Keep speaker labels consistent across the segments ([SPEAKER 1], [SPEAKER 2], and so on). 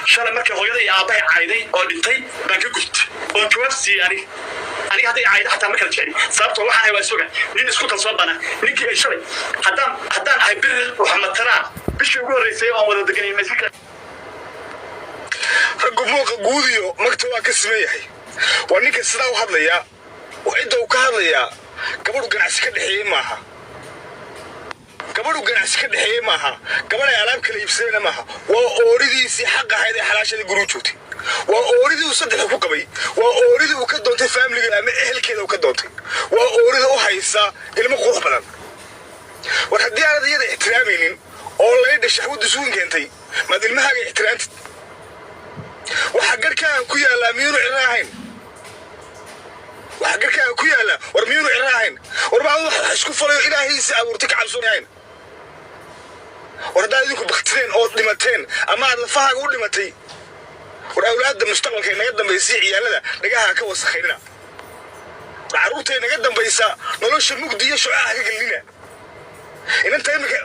[SPEAKER 1] shalay markii hooyada iyo aabahay cayday oo dhintay baan ka gubtay oo jawaabsi aniga haday cayday xataa markala jeceli sababtoo waxaan ahay waa sugan nin isku kalsoon bana ninkii ay shalay haddaan ahay bir waxa mataraan bishii ugu horreysay oo wada deganay masjidka
[SPEAKER 2] ragumuuqa guudiyo magta waa ka simeeyahay waa ninka sidaa u hadlaya oo cidda uu ka hadlayaa gabadhu ganacsi ka dhexeeyey maaha gabadh ay alaab kala iibsadayna maaha waa ooridiisii xaq ahayd ee xalaashadii guruu joogtay waa ooridii uu saddex ku qabay waa ooridii uu ka doontay faamiliga ama ehelkeeda uu ka doontay waa oorida u haysa ilmo qurux badan war haddii aanad iyada ixtiraamaynin oo laydha shahwadda sugun keentay maad ilmahaaga ixtiraamtid waxa garhkaaga ku yaallaa miyuunu ciro ahayn waxa garhkaaga ku yaallaa war miyuunu ciro ahayn war baa wax isku falayo ilaahiisa abuurtay ka cabsoon ahayn war haddaad idinku baktireen oo dhimateen ama aad lafahaaga u dhimatay war awlaadda mustaqbalka naga dambaysay ciyaalada dhagaha ka wasakhaynina carruurtay naga dambaysa nolosha mugdi iyo shucaha ka gelina inanta imika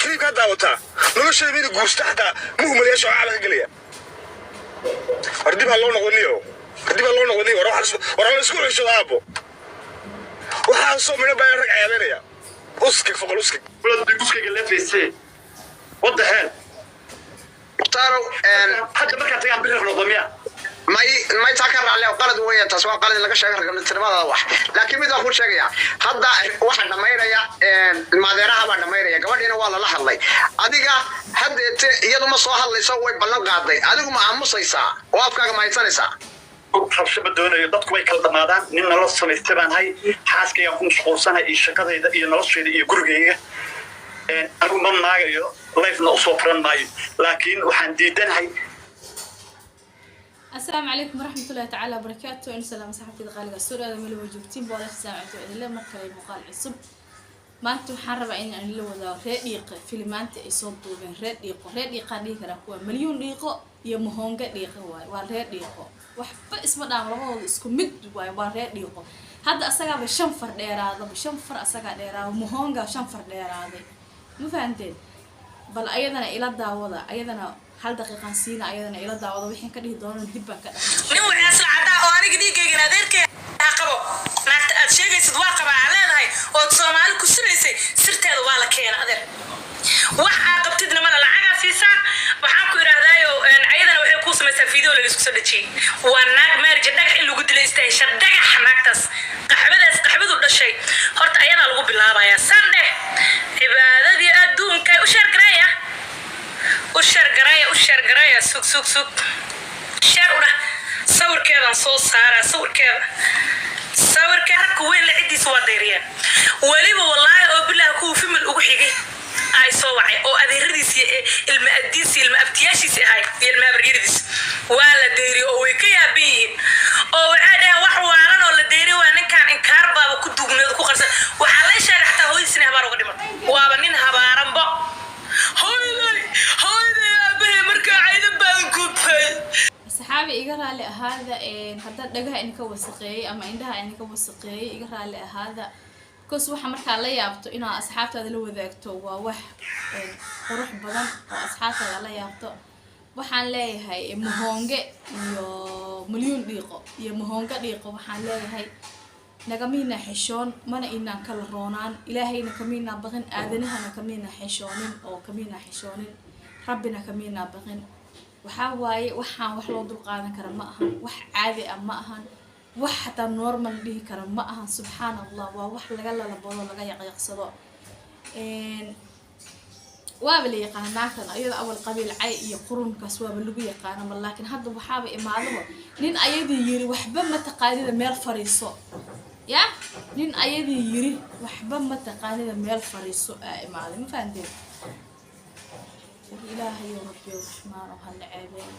[SPEAKER 2] kiliibkaa daawataa noloshada mida guusta xataa muhmaliya shucaha ka gelaya war dib ha loo noqoniyo war la isku xishado aabbo waxaa soo midho baa rag cayaabeynaya uskig foqol uskig
[SPEAKER 1] leefayse what the hell
[SPEAKER 3] taro
[SPEAKER 1] hadda markaa tagaan bir noqomiya
[SPEAKER 3] may taa ka raaclay qalad weeye taas waa qalad laga sheegay ragamnimada wax laakiin mid aan ku sheegaya hadda waxa dhameynaya ilmaadeeraha baa dhameynaya gabadhiina waa la hadlay adiga hadda iyadu ma soo hadlayso way ballan qaaday adigu ma aamusaysaa oo afkaaga ma haysanaysaa
[SPEAKER 1] rabshaba doonayo dadku way kala dhamaadaan nin nolol samaystay baan hay xaaskayga ku mashquulsanahay iyo shaqadayda iyo noloshayda iyo gurigayga anigu ma maagayo lifena usoo furan maayo laakiin waxaan diidanahay.
[SPEAKER 4] السلام عليكم ورحمة الله تعالى وبركاته. إن سلام صاحبتي دقالة السورة من وجوبتين بولا ساعة إذا لما كان المقال عصب ما أنتم حربا إن اللي وذا رقيق فيلمات يصدوا من رقيق ديك ركوا مليون دقيقة يمهون دقيقة والرقيق وحب اسمه دام راه اسكو مد والرقيق هذا أسرع بشنفر ديرادة بشنفر أسرع ديرادة ومهون شنفر ديرادة مو فهمتين بل أيضا إلى الدعوة أيضا هل دقيقة سينا أيضا إلى الدعوة وحين كده دون الدبة كده
[SPEAKER 5] نوع أصل عدا أو أنا جديد جينا ذلك عقبه ما تشجع صدواق على هاي وتصومال كسرسي سرت هذا ولا كيان أدر وعقبت دنا من العجا سيسا وحكوا رهدايو أيضا وحكوا سمسا فيديو اللي يسكت شيء والناق مارج دق حلو قد الاستيشن دق حناكتس قحبذ ولا شيء هرت أيضا لقوا بالله يا سنده عبادة دي أدون كي وشر قراية وشر قراية سوق شر صور كذا صوص سارة صور كذا كوين لعدي سوى ديريان ولي والله أو بالله كو في من الأوحية أي صوعي أو أديرديس المأديس المأبتياشيس هاي المأبريديس ولا ديري أو كيا بين أو عادة وحوارنا ولا ديري وأنا كان إنكار بابا كدوب من ذكو خرسان وحلا يشارع حتى هو يسني هبارو قديما وابنين هبارن بق هاي يا به مركا عيد بانكوب
[SPEAKER 4] صحابي إيجار على هذا حتى دقها إنك وثقي أما عندها إنك وثقي إيجار على هذا كوس وح مركا لا يابتو إنه أصحابته هذا لو ذاكتو ووح روح بدن وأصحابته لا يابتو وحن لاي هاي مهونجة يو مليون دقيقة يا مهونجة دقيقة وحن لاي هاي نكمينا حشون منا إننا كل رونان إلهي نكمينا بغن آذنها نكمينا حشونين أو كمينا حشونين ربنا كمينا بغن وحاواي وحان وحلو دلقانا كرم مأهن وح عادي أم مأهن وح حتى نورمال به كرم مأهن سبحان الله وح لقلا لبوضو لقا يقصدو وابل يقانا ناكن أيضا أول قبيل عي يقرون كسواب اللي يقانا لكن هذا وحابي إماده نين أيدي يري وحبا ما تقاليد ميل فريسو يا نين أيدي يري وحبا ما تقاليد ميل فريسو إماده ما فهمتين إلهي وربي الرحمن وهالعابين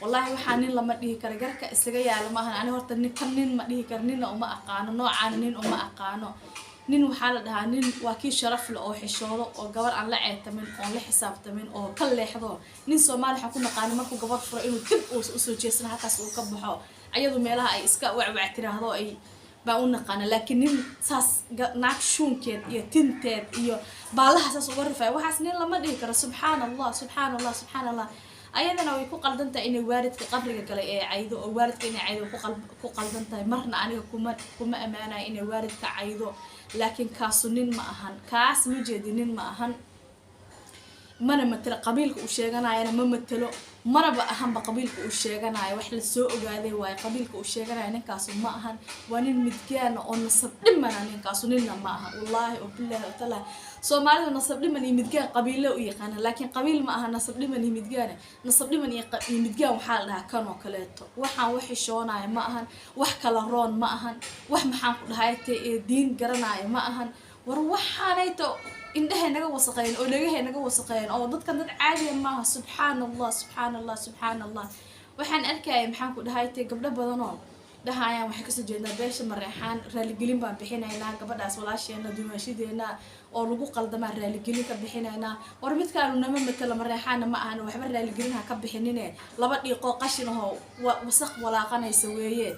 [SPEAKER 4] والله وحانين لما ديه كرجرك استجيا لما أنا ورت نكمل ما ديه كرنين وما أقانو نوع عنين وما أقانو نين وحالة ده نين واكي شرف له حشوله أو جبر عن لعب تمن أو لحساب تمن أو كل لحظة نين سومال حكون قانو ما كو جبر فرقينه كل أسوء جسنا حتى سوء كبحه أيضا ميلها أي إسكاء وعتره هذا أي بقولنا قانا لكن نين ساس ناكشون كده يتنتد بالله ساس ورفع وحسنين لما ديه كره سبحان الله ayadana way ku qaldan tahay inay waalidka qabriga galay ee caydo oo waalidka inay caydo ku qaldan tahay marna aniga kuma amaanayo inay waalidka caydo laakiin kaasu nin ma ahan kaas ma jeedinin ma ahan mana matalo qabiilka uu sheeganayana ma matalo maraba ahanba qabiilka uu sheeganayo wax la soo ogaaday waaye qabiilka uu sheeganayo ninkaasu ma ahan waa nin midgaan oo nasab dhimana ninkaasu ninna ma aha wallaahi oo bilaahi oo talaahi Soomaalidu nasab dhiman iyo midgaan qabiilo u yaqaan laakiin qabiil ma aha nasab dhiman iyo midgaan nasab dhiman iyo midgaan waxa la dhahaa kan oo kaleeto waxaan wax xishoonayo ma ahan wax kala roon ma ahan wax maxaan ku dhahay diin garanayo ma ahan war waxaanayto indhaha naga wasaqeen oo dhagaha naga wasaqeen oo dadkan dad caadi ma aha subhanallah waxaan arkay maxaan ku dhahay gabdho badan oo dhahayaan waxay kasoo jeednaa beesha mareexaan raaligelin baan bixinaynaa gabadhaas walaasheena dumaashadeena oo lagu qaldamaa raaligelin ka bixinaynaa war midkaanu nama matala mareexaana ma ahan waxba raaligelin ha ka bixinine laba dhiiqo qashin oo wasaq walaaqanaysa weeye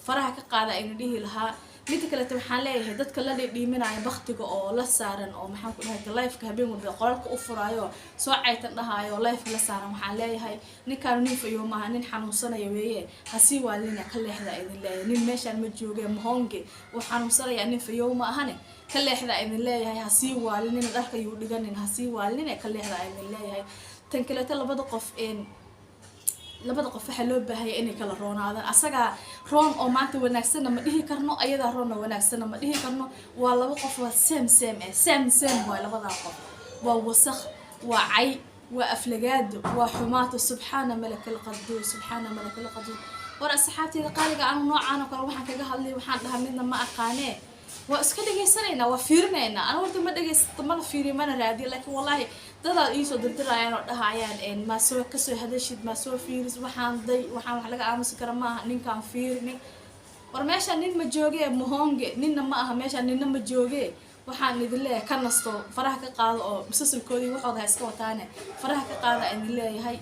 [SPEAKER 4] faraha ka qaada ayna dhihi lahaa mid kale waxaan leeyahay dadka la dhiiminaya waqtiga oo la saaran oo maxaan ku dhahay live-ka habeen walba qoralka u furaayo soo caytan dhahayo live la saaran waxaan leeyahay ninkaan nin fayo maaha nin xanuunsanaya weeye hasii waalina ka leexda idin leeyahay nin meeshaan ma jooge mahonge uu xanuunsanaya nin fayo ma ahane ka leexda idin leeyahay hasii waalina dharka yu dhiganin hasii waalina ka leexda idin leeyahay tan kale labada qof waxa loo baahay inay kala roonaadaan asaga roon oo maanta wanaagsan ma dhihi karno ayada roon oo wanaagsan ma dhihi karno waa laba qof waa same waa labada qof waa wasakh waa cay waa aflagaad waa xumaata subhana malakal qadus war asxaabtayda qaaliga aan noocaan oo kale waxaan kaga hadlay waxaan dhahay midna ma aqaanee waa iska dhageysanayna waa fiirinayna ana warta ma dhageysto ma fiiri mana raadi laakiin wallahi dada ay soo dirdirayaan oo dhahayaan ma soo ka soo hadashid ma soo fiiris waxaan wax laga aamusi kara ma aha ninkan fiirin war meesha nin ma jooge mohonge ninna ma aha meesha ninna ma jooge waxaan idin leeyahay ka nasto faraha ka qaado oo musalsalkoodii waxooda iska wataane faraha ka qaada idin leeyahay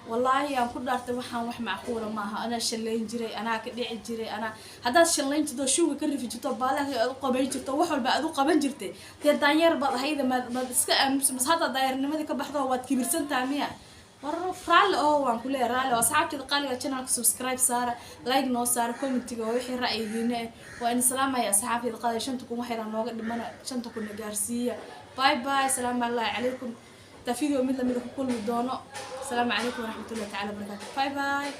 [SPEAKER 4] والله يا كل دارت وحنا وح معقولة معها أنا شلين جري أنا كديع جري أنا هذا شلين جدا شو كل في جتة بالله أذوق بيجي توحول بأذوق بنجرتي تداير بعض هيدا ما بس هذا داير نمدي كبحثه وقت كبير سنة عمية مرة فرال وان كله رال وأصحابتي القالي عشان سبسكرايب صار لايك نو صار كومنت وحي رأي دينا وإن سلام يا أصحابي القالي عشان تكون وحيران وقت لما عشان تكون جارسية باي سلام الله عليكم تفيدوا مثل كل دونه السلام عليكم ورحمة الله تعالى وبركاته باي